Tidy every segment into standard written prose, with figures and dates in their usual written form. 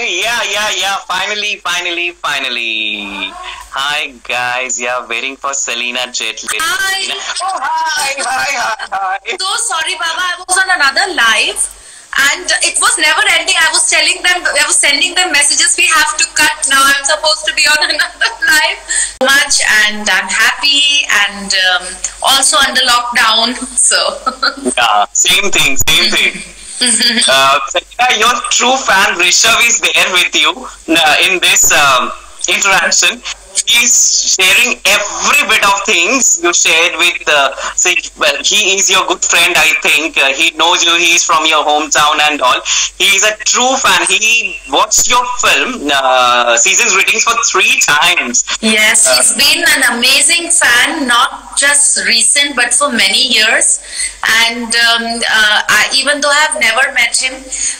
Yeah. Finally. Hi, guys. Yeah, waiting for Celina Jaitly. Hi. Oh, hi. So sorry, Baba. I was on another live, and it was never ending. I was sending them messages. We have to cut now. I'm supposed to be on another live. Much, and I'm happy, and also under lockdown. So. Yeah, same thing. Celina, your true fan Rishabh is there with you in this interaction. He's sharing every bit of things you shared with. Well, he is your good friend. I think he knows you. He's from your hometown and all. He's a true fan. He watched your film season's ratings for 3 times. Yes, he's been an amazing fan, not just recent, but for many years. And even though I've never met him,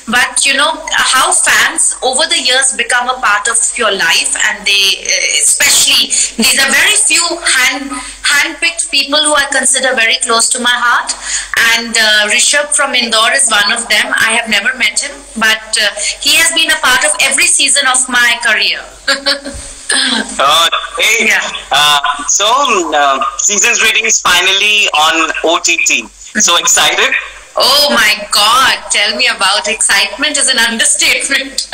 but you know how fans over the years become a part of your life, and they, especially, these are very few hand-picked people who I consider very close to my heart. And Rishabh from Indore is one of them. I have never met him, but he has been a part of every season of my career. Hey. Yeah. So season's rating is finally on OTT. So excited? Oh my God, tell me about excitement is an understatement.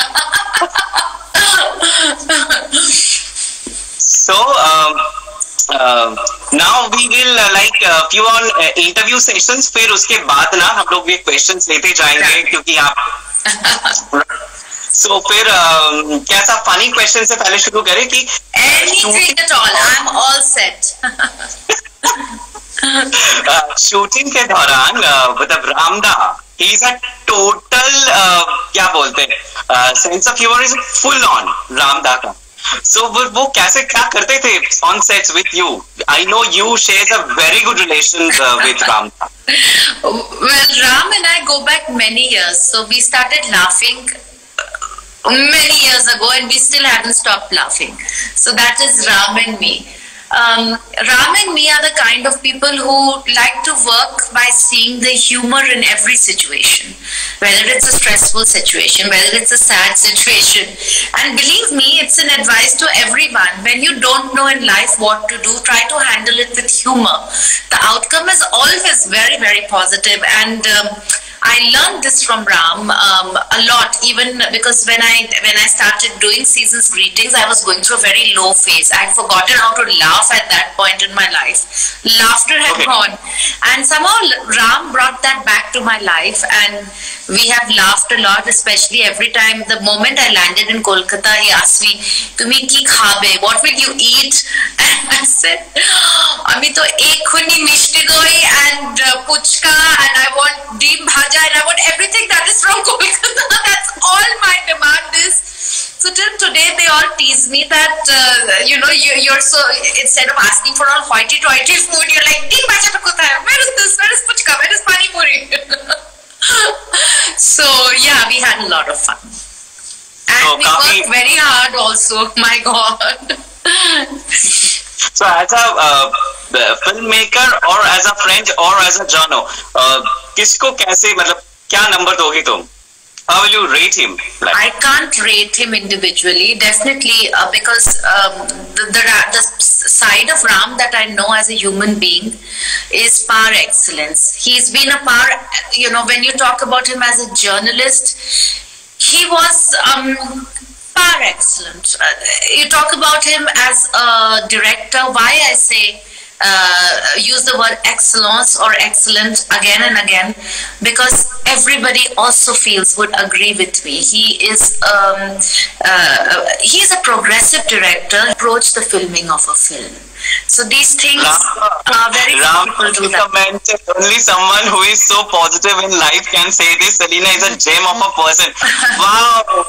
So now we will few on interview sessions. फिर उसके बाद ना हम लोग भी questions लेते जाएंगे क्योंकि आप So फिर कैसा funny question से पहले शुरू करें कि anything at all, I'm all set. Shooting के दौरान मतलब रामदा he is a total क्या बोलते हैं sense of humour is full on रामदा का. So वो कैसे क्या करते थे on sets with you? I know you shares a very good relation with Ramda. Well, Ram and I go back many years, so we started laughing many years ago, and we still haven't stopped laughing. So that is Ram and me. Ram and me are the kind of people who like to work by seeing the humor in every situation, whether it's a stressful situation, whether it's a sad situation. And believe me, it's an advice to everyone. When you don't know in life what to do, try to handle it with humor. The outcome is always very, very positive. And I learned this from Ram a lot, even because when I started doing season's greetings, I was going through a very low phase. I had forgotten how to laugh at that point in my life. Laughter had gone, and somehow Ram brought that back to my life, and we have laughed a lot, especially every time. The moment I landed in Kolkata, he asked me, "Tumi ki khabe? What will you eat?" And I said, "Ami to ek khuni mishti doi and puchka, and I want deep bhaja, and I want everything that is from Kolkata." That's all my demand is. So till today, they all tease me that, you're so, instead of asking for all hoity-toity food, you're like, "Deep bhaja to kotha hai? Where is this? Where is puchka? Where is pani puri?" So yeah, we had a lot of fun. And we worked very hard also, my God. So as a filmmaker or as a friend or as a journo, किसको कैसे मतलब क्या number दोगे तुम? How will you rate him? I can't rate him individually, definitely, because the side of Ram that I know as a human being is par excellence. He's been a par, when you talk about him as a journalist, he was par excellent. You talk about him as a director, why I say use the word excellence or excellent again and again, because everybody also would agree with me. He is he's a progressive director, approach the filming of a film. So these things are very difficult to do that. Only someone who is so positive in life can say this. Celina is a gem of a person. Wow.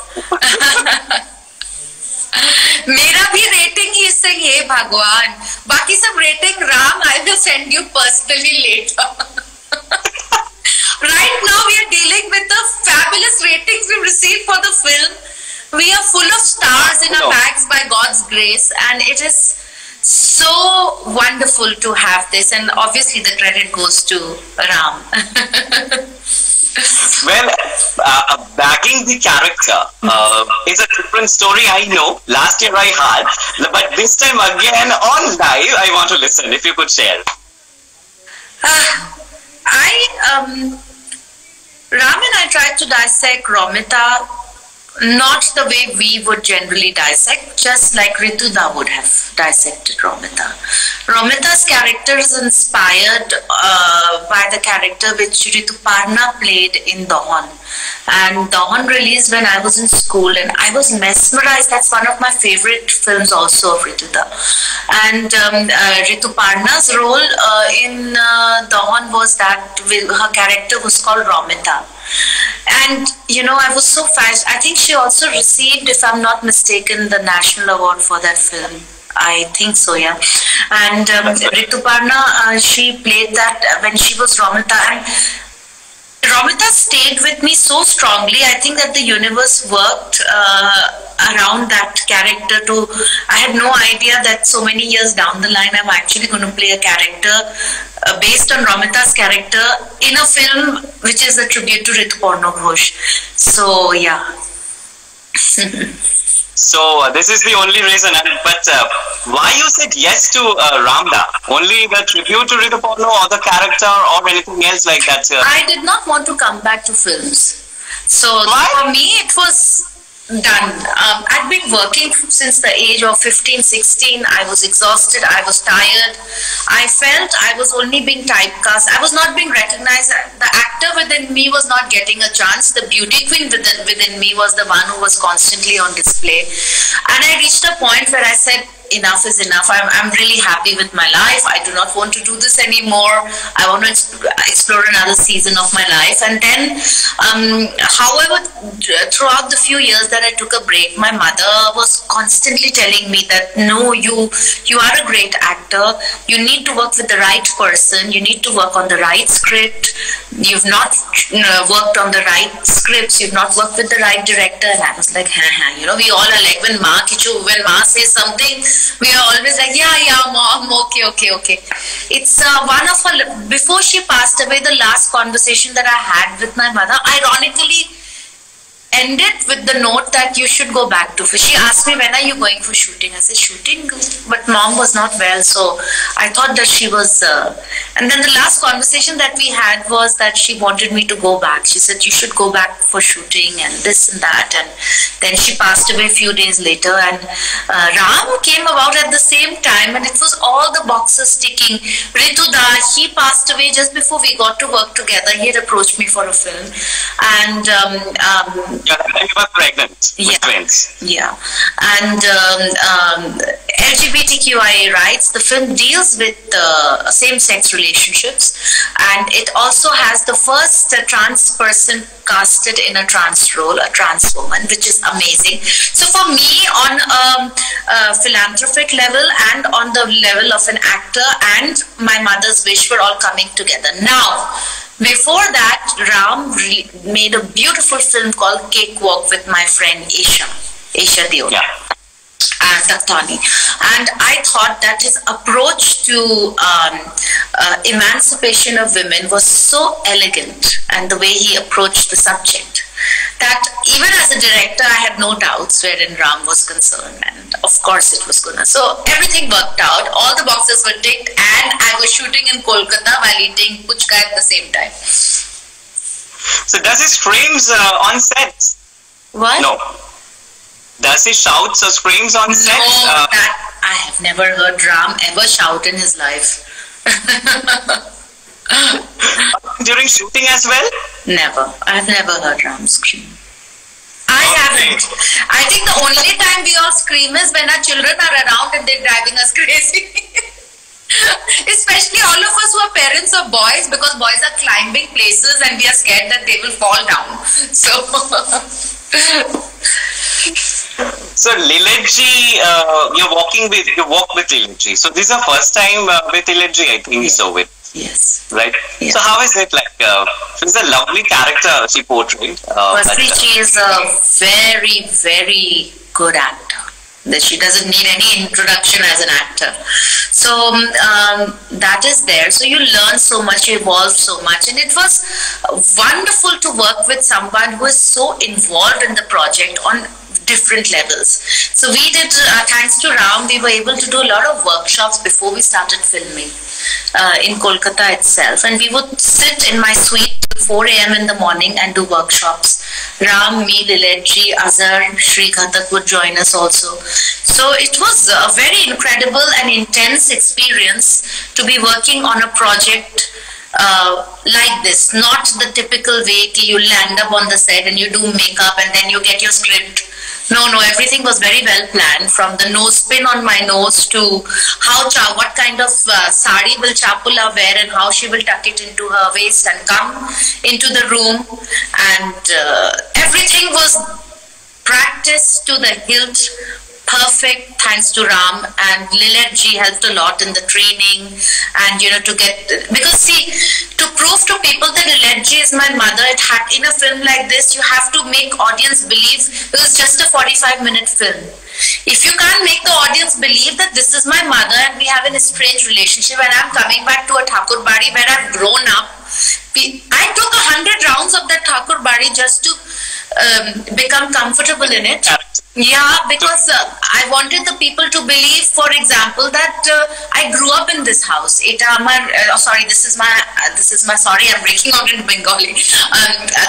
मेरा भी rating ही इससे ये भगवान, बाकी सब rating Ram I will send you personally later. Right now we are dealing with the fabulous ratings we received for the film. We are full of stars in our bags by God's grace, and it is so wonderful to have this, and obviously the credit goes to Ram. Well, bagging the character is a different story, I know. Last year I had, but this time again on live, I want to listen. If you could share. Ram and I tried to dissect Romita not the way we would generally dissect, just like Rituda would have dissected Romita. Romita's character is inspired by the character which Rituparna played in Dahan. And Dahan released when I was in school, and I was mesmerized. That's one of my favorite films also of Rituda. And Rituparna's role in Dahan was that her character was called Romita. And I was so fascinated. I think she also received, if I'm not mistaken, the National Award for that film. I think so, yeah. And Rituparna, she played that when she was Romita, and Romita stayed with me so strongly. I think that the universe worked around that character too. I had no idea that so many years down the line I'm actually going to play a character based on Romita's character in a film which is a tribute to Rituparna Ghosh. So yeah. So this is the only reason. But why you said yes to Ramda? Only the tribute to Rituparna or the character or anything else like that? I did not want to come back to films. So for me it was done. I'd been working since the age of 15, 16. I was exhausted. I was tired. I felt I was only being typecast. I was not being recognized. The actor within me was not getting a chance. The beauty queen within me was the one who was constantly on display. And I reached a point where I said, enough is enough. I'm really happy with my life. I do not want to do this anymore. I want to explore another season of my life. And then, however, throughout the few years that I took a break, my mother was constantly telling me that, no, you are a great actor. You need to work with the right person. You need to work on the right script. You've not worked on the right scripts. You've not worked with the right director. And I was like, we all are like, when Ma says something, we are always like, yeah, mom, okay. It's one of her, before she passed away, the last conversation that I had with my mother, ironically, ended with the note that you should go back to. She asked me, when are you going for shooting? I said, shooting? But mom was not well, so I thought that she was... and then the last conversation that we had was that she wanted me to go back. She said, you should go back for shooting and this and that. And then she passed away a few days later, and Ram came about at the same time, and it was all the boxes ticking. Rituda, he passed away just before we got to work together. He had approached me for a film. And... you were pregnant with twins. Yeah. And LGBTQIA rights, the film deals with same-sex relationships, and it also has the first trans person casted in a trans role, a trans woman, which is amazing. So for me, on a philanthropic level and on the level of an actor and my mother's wish were all coming together. Now, before that, Ram made a beautiful film called Cakewalk with my friend Isha Dior. Yeah. Tani. And I thought that his approach to emancipation of women was so elegant, and the way he approached the subject, that even as a director, I had no doubts wherein Ram was concerned, and of course it was gonna. So everything worked out, all the boxes were ticked, and I was shooting in Kolkata while eating puchka at the same time. So does he screams on set? What? No. Does he shouts or screams on set? No, that I have never heard Ram ever shout in his life. During shooting as well? Never. I've never heard Ram scream. I haven't. I think the only time we all scream is when our children are around and they're driving us crazy. Especially all of us who are parents of boys, because boys are climbing places and we are scared that they will fall down. So Lillete, you walk with Lillete. So this is the first time with Lillete, I think. Yes. So with. Yes. Right. Yes. So how is it like? She's a lovely character she portrayed. Firstly, she is a very, very good actor. that she doesn't need any introduction as an actor. So that is there. So you learn so much, you evolve so much, and it was wonderful to work with someone who is so involved in the project on different levels. So we did, thanks to Ram, we were able to do a lot of workshops before we started filming in Kolkata itself, and we would sit in my suite till 4 a.m. in the morning and do workshops. Ram, me, Lillete, Azhar, Shree Ghatak would join us also. So it was a very incredible and intense experience to be working on a project like this, not the typical way you land up on the set and you do makeup and then you get your script. No, everything was very well planned, from the nose pin on my nose to what kind of sari will Chapula wear and how she will tuck it into her waist and come into the room, and everything was practiced to the hilt. Perfect, thanks to Ram, and Lillete helped a lot in the training, and to get, because see, to prove to people that Lillete is my mother, in a film like this, you have to make audience believe it was just a 45-minute film. If you can't make the audience believe that this is my mother and we have an estranged relationship and I'm coming back to a Thakur Badi where I've grown up, I took 100 rounds of that Thakur Badi just to become comfortable in it. Yeah, because I wanted the people to believe, for example, that I grew up in this house. This is my sorry, I'm breaking out in Bengali.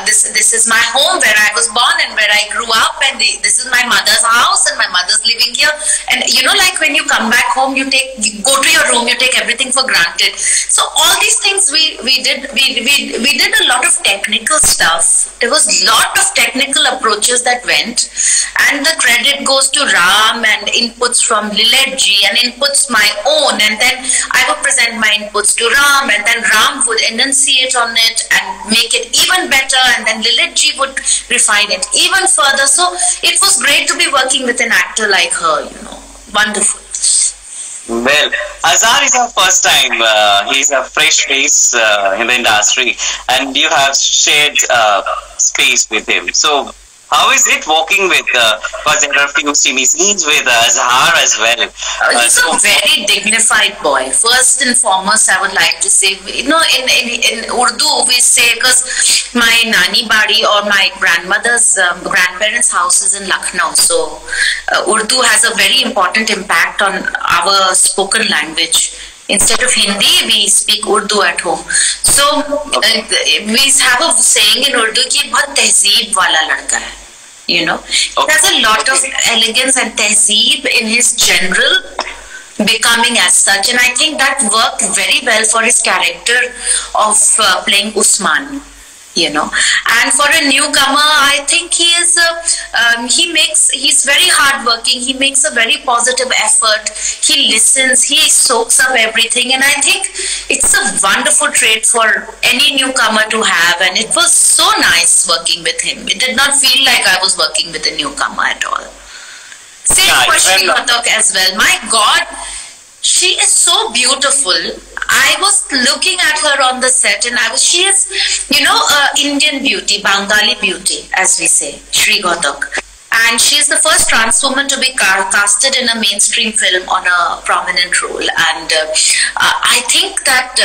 This is my home where I was born and where I grew up, and this is my mother's house and my mother's living here. And like when you come back home, you go to your room, you take everything for granted. So all these things we did a lot of technical stuff. There was a lot of technical approaches that went, and the credit goes to Ram and inputs from Lillete and inputs my own, and then I would present my inputs to Ram, and then Ram would enunciate on it and make it even better, and then Lillete would refine it even further. So it was great to be working with an actor like her, wonderful. Well, Azhar is our first time. He's a fresh face in the industry, and you have shared space with him. So how is it working with, because there are a few steamy scenes with Azhar as well. He's a very dignified boy. First and foremost, I would like to say, in Urdu we say, because my nani badi or my grandmother's grandparents' house is in Lucknow, so Urdu has a very important impact on our spoken language. Instead of Hindi, we speak Urdu at home. So we have a saying in Urdu ki bahut tehzeeb wala ladka hai. He has a lot of elegance and tehzeeb in his general becoming as such, and I think that worked very well for his character of playing Usman. And for a newcomer, I think he is he's very hardworking. He makes a very positive effort. He listens, he soaks up everything, and I think it's a wonderful trait for any newcomer to have, and it was so nice working with him. It did not feel like I was working with a newcomer at all. Same for Shree Ghatak as well. My God, she is so beautiful. I was looking at her on the set, and she is, Indian beauty, Bengali beauty, as we say, Shree Ghatak. And she is the first trans woman to be casted in a mainstream film on a prominent role. And I think that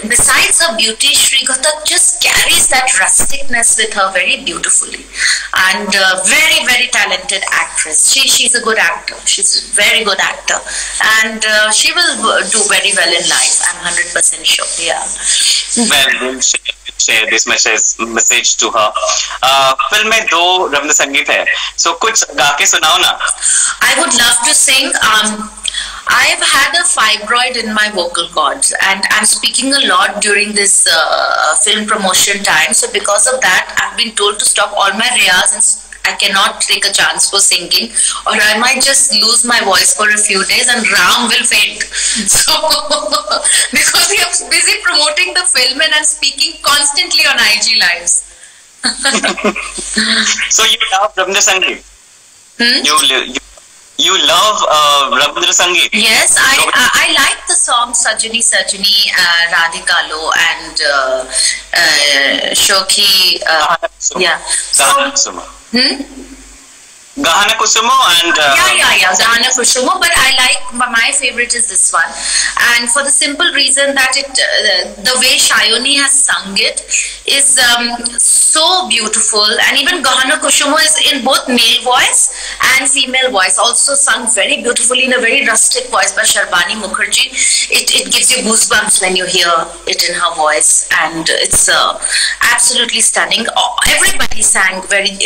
besides her beauty, Shree Ghatak just carries that rusticness with her very beautifully. And very, very talented actress. She's a good actor. She's a very good actor. And she will do very well in life. I'm 100% sure. Yeah. Well, we'll share this message to her. Film में 2 रब्द संगीत है, so कुछ गा के सुनाओ ना. I would love to sing. I've had a fibroid in my vocal cords, and I'm speaking a lot during this film promotion time. So because of that, I've been told to stop all my riyaz, and I cannot take a chance for singing, or I might just lose my voice for a few days and Ram will faint. So, because he was busy promoting the film and I'm speaking constantly on IG Lives. So you love Rabindra Sangeet? You love Rabindra Sangeet? Yes, I like the song Sajani, Radhikalo and Shokhi. Yeah. So, Gahana Kusumo and Yeah. Gahana Kushumo, but I like my favorite is this one, and for the simple reason that it the way Shayoni has sung it is so beautiful, and even Gahana Kushumo is in both male voice and female voice, also sung very beautifully in a very rustic voice by Sharbani Mukherjee. It gives you goosebumps when you hear it in her voice, and it's absolutely stunning. Everybody sang very.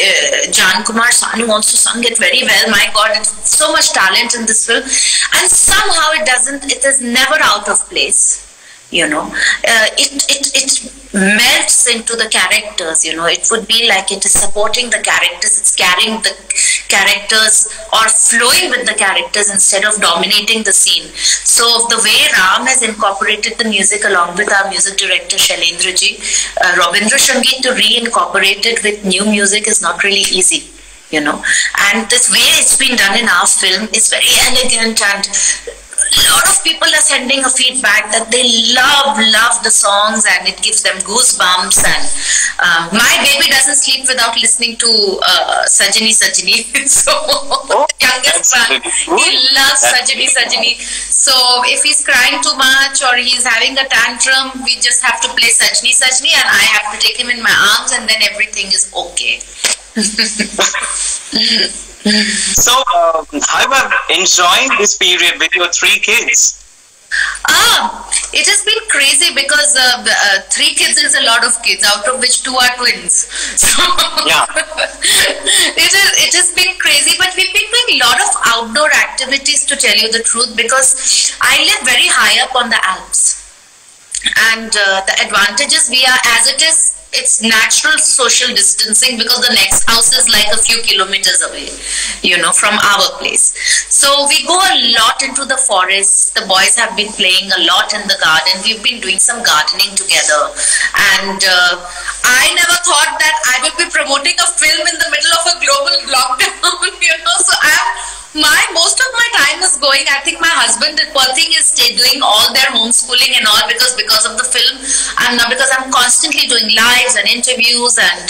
Jan Kumar Sanu also sung it very well. My God, it's so much talent in this film, and somehow it is never out of place. You know, it melts into the characters. You know, it would be like it is supporting the characters. It's carrying the characters or flowing with the characters instead of dominating the scene. So the way Ram has incorporated the music along with our music director Shailendra ji, Rabindra Sangeet, to reincorporate it with new music is not really easy. You know, and this way it's been done in our film is very elegant, and a lot of people are sending a feedback that they love the songs, and it gives them goosebumps. And my baby doesn't sleep without listening to Sajani. So youngest one, he loves Sajani. So if he's crying too much or he's having a tantrum, we just have to play Sajani, and I have to take him in my arms, and then everything is okay. So, how about enjoying this period with your 3 kids? It has been crazy because 3 kids is a lot of kids, out of which 2 are twins. So Yeah. it has been crazy, but we've been doing a lot of outdoor activities, to tell you the truth, because I live very high up on the Alps, and the advantages we are, as it is, it's natural social distancing because the next house is like a few kilometers away, you know, from our place. So we go a lot into the forest. The boys have been playing a lot in the garden. We've been doing some gardening together. And I never thought that I would be promoting a film in the middle of a global lockdown, you know. So most of my time is going. I think my husband, poor thing, is doing all their homeschooling and all because of the film, and because I'm constantly doing lives and interviews and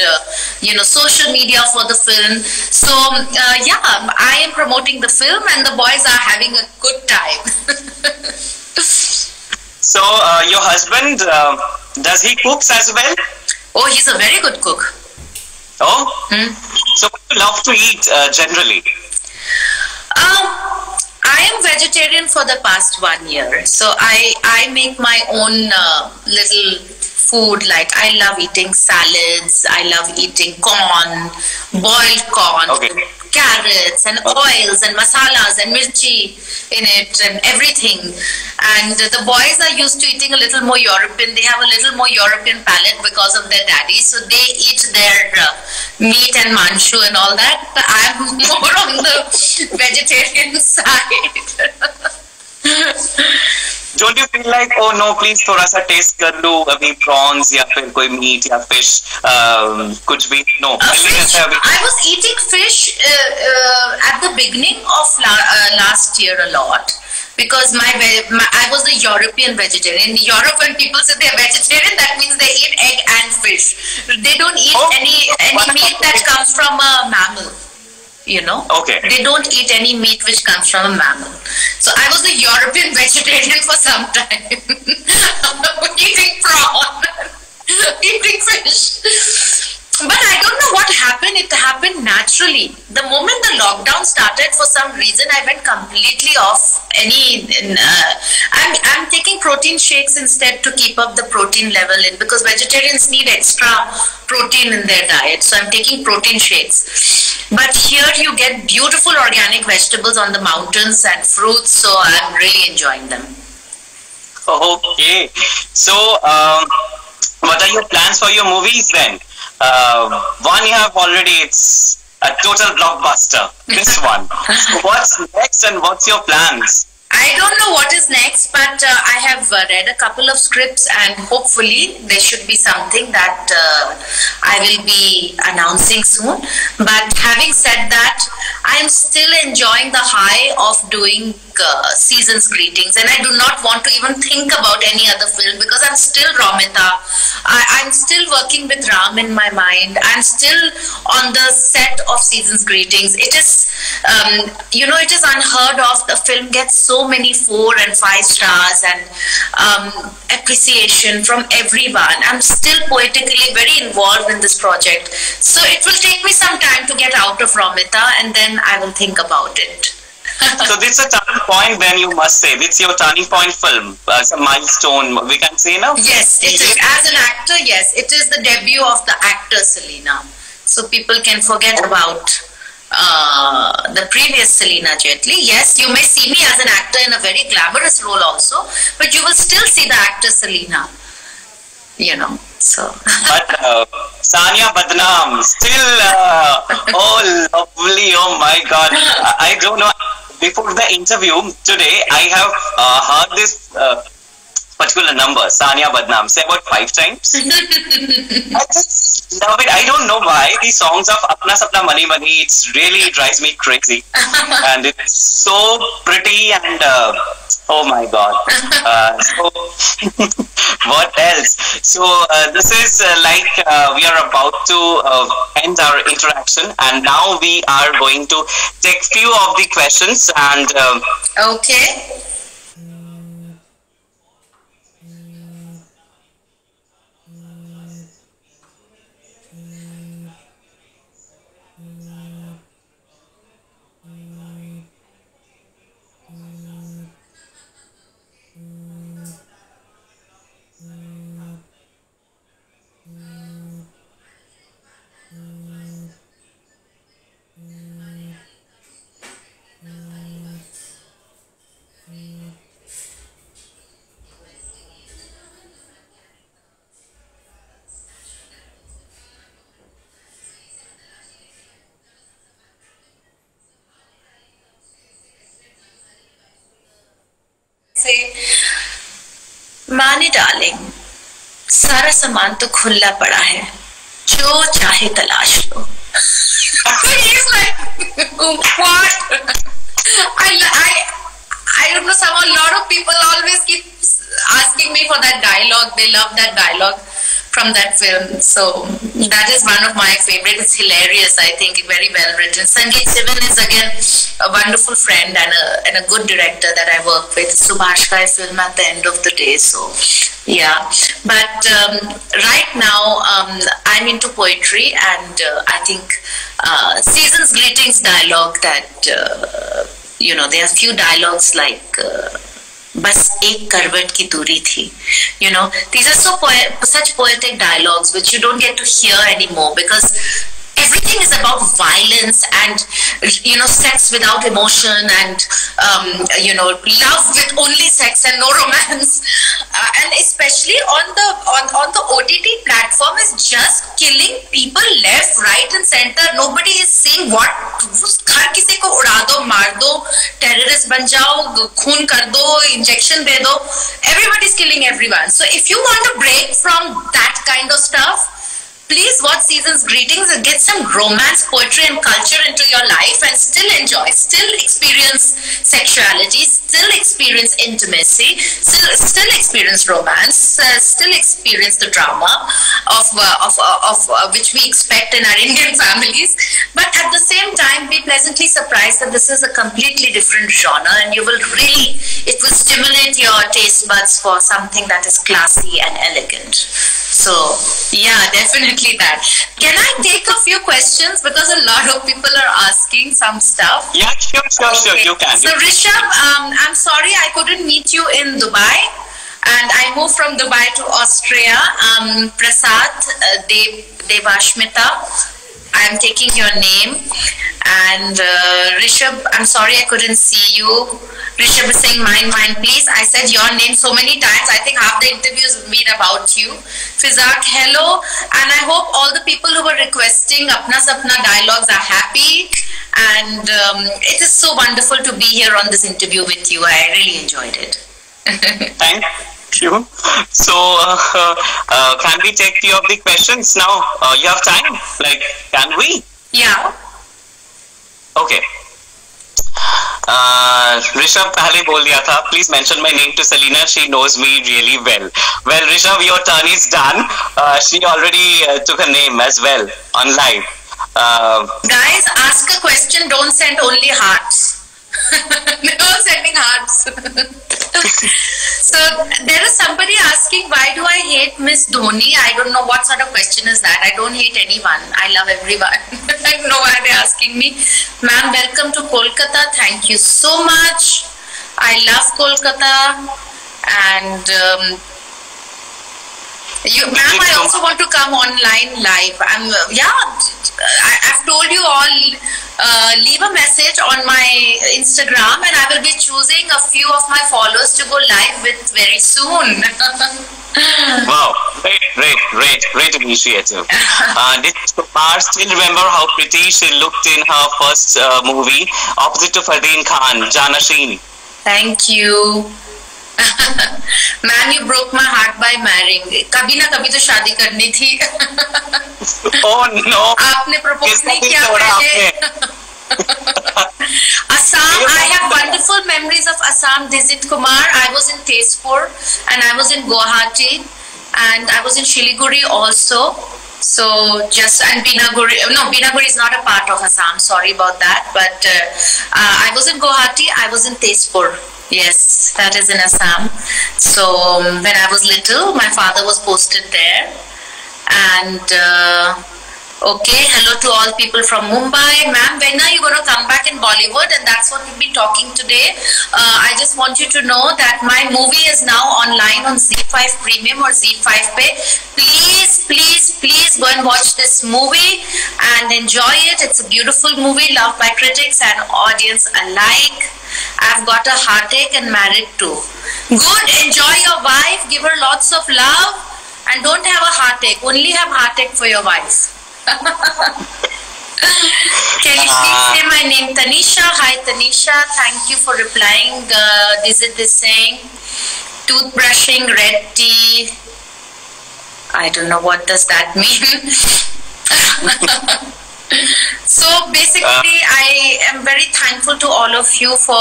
social media for the film. So I am promoting the film, and the boys are having a good time. So your husband, does he cooks as well? Oh, he's a very good cook. Oh, so what do you love to eat generally? I am vegetarian for the past 1 year, so I make my own little food. Like, I love eating salads, I love eating corn, boiled corn, carrots and oils and masalas and mirchi in it and everything. And the boys are used to eating a little more European. They have a little more European palate because of their daddy, so they eat their meat and manchu and all that. But I'm more on the vegetarian side. Don't you feel like, oh no, please थोड़ा सा taste कर लो अभी prawns या फिर कोई meat या fish कुछ भी? No. I was eating fish at the beginning of last year a lot, because I was a European vegetarian. In Europe, when people say they're vegetarian, that means they eat egg and fish. They don't eat any meat that comes from a mammal. You know, they don't eat any meat which comes from a mammal. So I was a European vegetarian for some time, eating prawn, eating fish. But I don't know what happened. It happened naturally. The moment the lockdown started, for some reason, I went completely off any. I'm taking protein shakes instead to keep up the protein level in, because vegetarians need extra protein in their diet. So I'm taking protein shakes. But here you get beautiful organic vegetables on the mountains and fruits. So I'm really enjoying them. Okay. So what are your plans for your movies then? One you have already, it's a total blockbuster. This one. So what's next and what's your plans? I don't know what is next, but I have read a couple of scripts, and hopefully there should be something that I will be announcing soon. But having said that, I am still still enjoying the high of doing season's greetings, and I do not want to even think about any other film because I'm still Ramita. I'm still working with Ram in my mind. I'm still on the set of season's greetings. It is, it is unheard of. The film gets so many 4 and 5 stars and appreciation from everyone. I'm still poetically very involved in this project. So it will take me some time to get out of Ramita, and then I will think about it. So this is a turning point, then you must say. It's your turning point film. It's a milestone, we can say now? Yes, it is. As an actor, yes. It is the debut of the actor Celina. So people can forget about the previous Celina Jaitly. Yes, you may see me as an actor in a very glamorous role also, but you will still see the actor Celina. So. But Sania Badnaam, still, oh lovely, oh my God. I don't know. Before the interview today, I have heard this particular number, Sania Badnaam, say about 5 times. I just love it. I don't know why. The songs of Apna Sapna Mani Mani, it really drives me crazy. And it's so pretty and oh my God. So what else? So this is like we are about to end our interaction, and now we are going to take few of the questions and okay. माने darling, सारा सामान तो खुला पड़ा है, जो चाहे तलाश लो. He's like, what? I don't know. Somehow a lot of people always keep asking me for that dialogue. They love that dialogue from that film. So that is one of my favorites. It's hilarious. I think very well written. Sangeet Sivan is again a wonderful friend and a good director that I work with. Subhash Kai film at the end of the day. So yeah, but right now I'm into poetry, and I think Season's Greetings dialogue that there are few dialogues like बस एक करवट की दूरी थी. These are such poetic dialogues which you don't get to hear anymore, because everything is about violence and sex without emotion and love with only sex and no romance, and especially on the OTT platform is just killing people left, right and center. Nobody is saying what हर किसी को उड़ा दो, मार दो, terrorist बन जाओ, खून कर दो, इंजेक्शन दे दो. Everybody is killing everyone. So if you want to break from that kind of stuff, please watch Season's Greetings and get some romance, poetry and culture into your life, and still enjoy, still experience sexuality, still experience intimacy, still experience romance, still experience the drama of which we expect in our Indian families. But at the same time, be pleasantly surprised that this is a completely different genre, and it will stimulate your taste buds for something that is classy and elegant. So yeah, definitely that. Can I take a few questions, because a lot of people are asking some stuff? Yeah, sure, you can. So Rishabh, I'm sorry I couldn't meet you in Dubai, and I moved from Dubai to Austria. Prasad Devashmita, I'm taking your name. And Rishabh, I'm sorry I couldn't see you. Rishabh is saying mine, please. I said your name so many times. I think half the interviews have been about you. Fizak, hello. And I hope all the people who were requesting Apna Sapna dialogues are happy. And it is so wonderful to be here on this interview with you. I really enjoyed it. Thank you. So, can we take few of the questions now? You have time? Can we? Yeah. Okay. Rishabh पहले बोल दिया था. Please mention my name to Celina. She knows me really well. Well, Rishabh, your turn is done. She already took her name as well on live. Guys, ask a question. Don't send only hearts. No sending hearts. So there is somebody asking, why do I hate Miss Dhoni? I don't know what sort of question is that. I don't hate anyone. I love everyone. I don't know why they're asking me. Ma'am, welcome to Kolkata. Thank you so much. I love Kolkata. And ma'am, I also want to come online live. I've told you all, leave a message on my Instagram and I will be choosing a few of my followers to go live with very soon. Wow, great initiative. Did Kumar still remember how pretty she looked in her first movie, opposite to Fardeen Khan, Janasheen? Thank you. Man, you broke my heart by marrying. कभी ना कभी तो शादी करनी थी. Oh no. आपने propose नहीं किया पहले. Assam, I have wonderful memories of Assam. Visit Kumar. I was in Tezpur and I was in Guwahati and I was in Shiliguri also. So and Binaguri. No, Binaguri is not a part of Assam. Sorry about that. But I was in Guwahati. I was in Tezpur. Yes, that is in Assam. So when I was little, my father was posted there. And okay, hello to all people from Mumbai. Ma'am, when are you going to come back in Bollywood? And that's what we've been talking today. I just want you to know that my movie is now online on Z5 Premium or Z5 Pay. Please go and watch this movie and enjoy it. It's a beautiful movie, loved by critics and audience alike. I've got a heartache and married too. Good, enjoy your wife, give her lots of love and don't have a heartache. Only have heartache for your wife. Can you please say my name? Tanisha. Hi Tanisha, thank you for replying. This saying toothbrushing, red tea. I don't know what does that mean. So basically I am very thankful to all of you for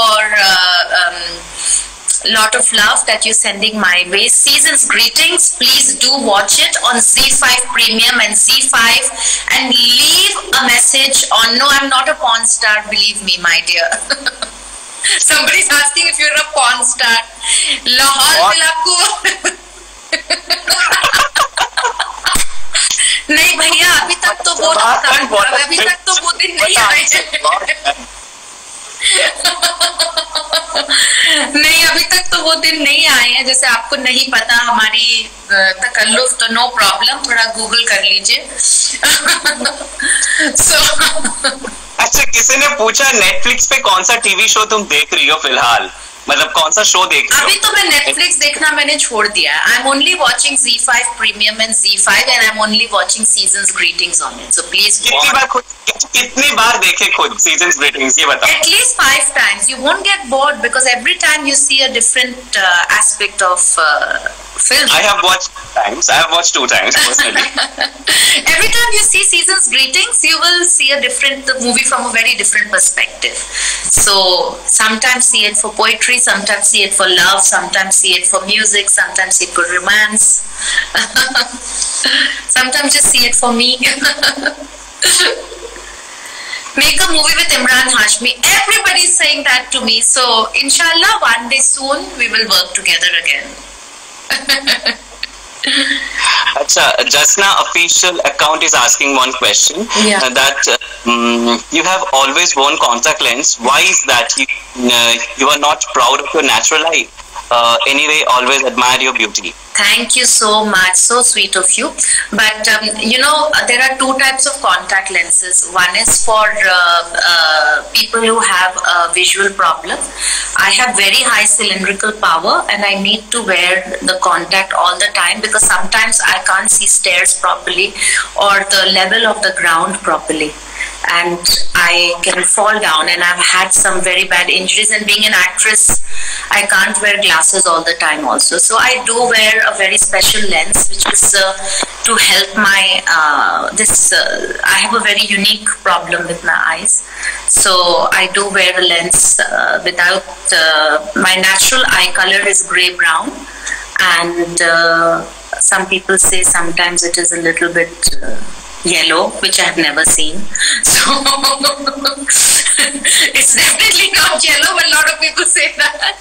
lot of love that you're sending my way. Season's greetings. Please do watch it on Z5 Premium and Z5 and leave a message on, no, I'm not a porn star, believe me, my dear. Somebody's asking if you're a porn star. Lahore Milakku. नहीं भैया, अभी तक तो वो दिन नहीं आए. नहीं, अभी तक तो वो दिन नहीं आए हैं. जैसे आपको नहीं पता हमारी तकल्लुफ, तो नो प्रॉब्लम, थोड़ा गूगल कर लीजिए. अच्छा, किसी ने पूछा नेटफ्लिक्स पे कौन सा टीवी शो तुम देख रही हो फिलहाल, मतलब कौन सा शो देख रही हो? अभी तो मैं नेटफ्लिक्स देखना मैंने छोड़ दिया. I am only watching Z5 Premium and Z5 and I'm only watching Season's Greetings on it. So please कितनी बार देखे खुद Season's Greetings, ये बताओ? At least 5 times. You won't get bored because every time you see a different aspect of film. I have watched 2 times personally. Every time you see Season's Greetings, you will see a different movie from a very different perspective. So sometimes see it for poetry, sometimes see it for love, sometimes see it for music, sometimes see it for romance. Sometimes just see it for me. Make a movie with Imran Hashmi. Everybody's saying that to me. So inshallah, one day soon we will work together again. Acha, Jasna official account is asking one question. Yeah. That you have always worn contact lens. Why is that? You are not proud of your natural eye. Anyway, always admire your beauty. Thank you so much. So sweet of you. But you know, there are 2 types of contact lenses. One is for people who have a visual problem. I have very high cylindrical power and I need to wear the contact all the time because sometimes I can't see stairs properly or the level of the ground properly. and I can fall down, and I've had some very bad injuries, and being an actress, I can't wear glasses all the time also. So I do wear a very special lens, which is to help my, I have a very unique problem with my eyes. So I do wear a lens without, my natural eye color is grey-brown, and some people say sometimes it is a little bit yellow, which I have never seen. So it's definitely not yellow, but a lot of people say that.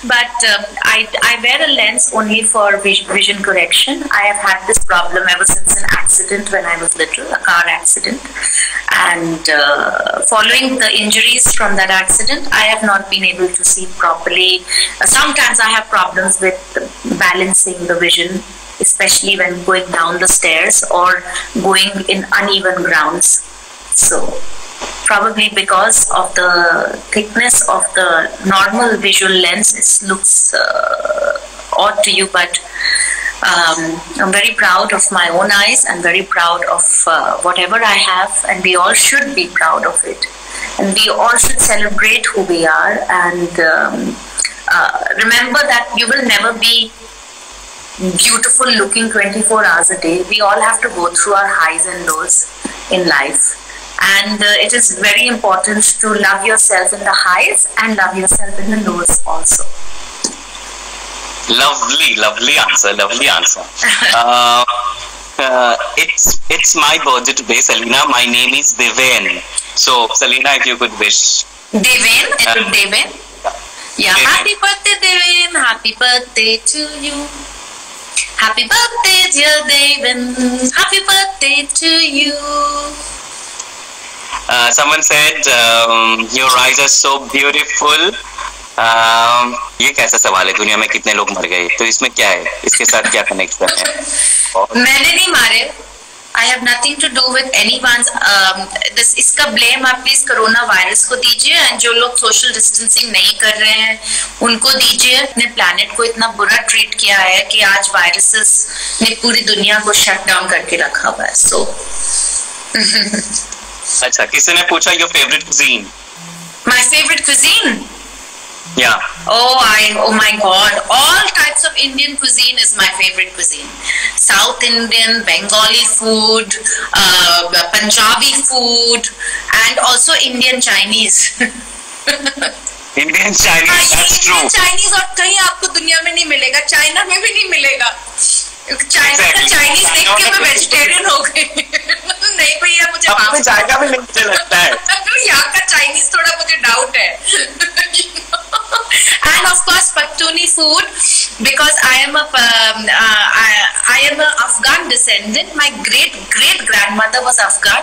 But I wear a lens only for vision correction. I have had this problem ever since an accident when I was little, a car accident. And following the injuries from that accident, I have not been able to see properly. Sometimes I have problems with balancing the vision, especially when going down the stairs or going in uneven grounds. So probably because of the thickness of the normal visual lens, it looks odd to you, but I'm very proud of my own eyes. I'm very proud of whatever I have, and we all should be proud of it. And we all should celebrate who we are, and remember that you will never be beautiful looking 24 hours a day. We all have to go through our highs and lows in life, and it is very important to love yourself in the highs and love yourself in the lows also. Lovely answer. It's my birthday today, Celina. My name is Deven. So Celina, if you could wish. Deven? Deven? Yeah. Deven. Happy birthday, Deven. Happy birthday to you. Happy birthday, dear Deven. Happy birthday to you. Someone said your eyes are so beautiful. ये कैसा सवाल है? दुनिया में कितने लोग मर गए, तो इसमें क्या है, इसके साथ क्या कनेक्शन है? मैंने नहीं मारे. I have nothing to do with anyone's. इसका blame आप प्लीज कोरोना वायरस को दीजिए, and जो लोग सोशल डिस्टेंसिंग नहीं कर रहे हैं उनको दीजिए. अपने प्लैनेट को इतना बुरा ट्रीट किया है कि आज वायरसेस ने पूरी दुनिया को शट डाउन करके रखा हुआ है. So अच्छा, किसी ने पूछा your favorite cuisine? My favorite cuisine? Yeah. Oh my God! All types of Indian cuisine is my favorite cuisine. South Indian, Bengali food, Punjabi food, and also Indian Chinese. Indian Chinese, that's true. Indian Chinese और कहीं आपको दुनिया में नहीं मिलेगा. China में भी नहीं मिलेगा. चाइना का चाइनीज देख के मैं वेजिटेरियन हो गई. नहीं भैया, मुझे आपको चाइना में नहीं मुझे लगता है. यहाँ का चाइनीज थोड़ा मुझे डाउट है. And of course Pashtuni food, because I am an Afghan descendant. My great grandmother was Afghan,